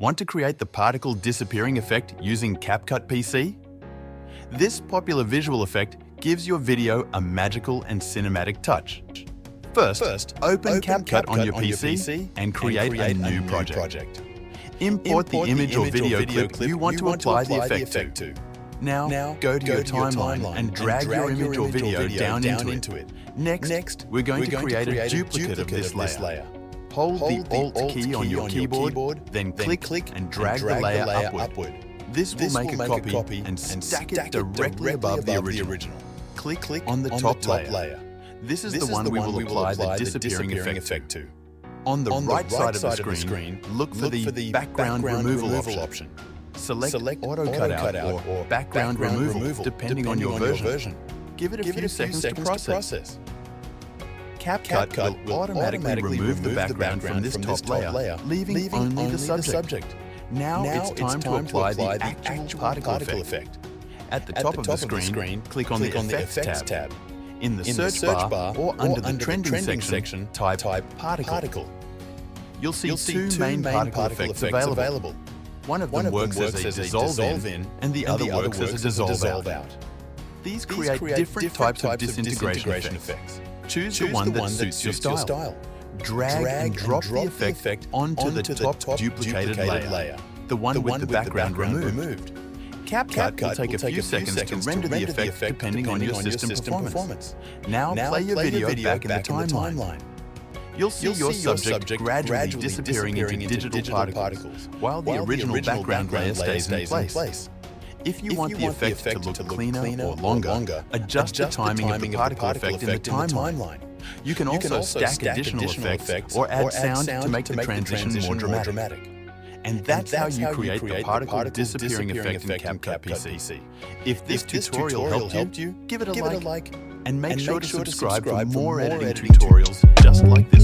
Want to create the particle disappearing effect using CapCut PC? This popular visual effect gives your video a magical and cinematic touch. First, open CapCut on your PC and create a new project. Import the image or video clip you want to apply the effect to. Now, go to your timeline and drag your image or video down into it. Next, we're going to create a duplicate of this layer. Hold the Alt key on your keyboard, then click and drag the layer upward. This will make a copy and stack it directly above the original. Click on the top layer. This is the one we will apply the disappearing effect to. On the right side of the screen, look for the background removal option. Select Auto Cutout or Background Removal depending on your version. Give it a few seconds to process. CapCut will automatically remove the background from this top layer, leaving only the subject. Now it's time to apply the actual particle effect. At the top of the screen, click on the Effects tab. In the search bar or under the Trending section, type Particle. You'll see two main particle effects available. One of them works as a dissolve in, and the other works as a dissolve out. These create different types of disintegration effects. Choose the one that suits your style. Drag and drop the effect onto the top duplicated layer, the one with the background removed. CapCut will take a few seconds to render the effect depending on your system performance. Now play your video back in the timeline. You'll see your subject gradually disappearing into digital particles, while the original background layer stays in place. If you want the effect to look cleaner or longer, adjust the timing of the particle effect in the timeline. You can also stack additional effects or add sound to make the transition more dramatic. And that's how you create the particle disappearing effect in CapCut PC. If this tutorial helped you, give it a like, and make sure to subscribe for more editing tutorials just like this.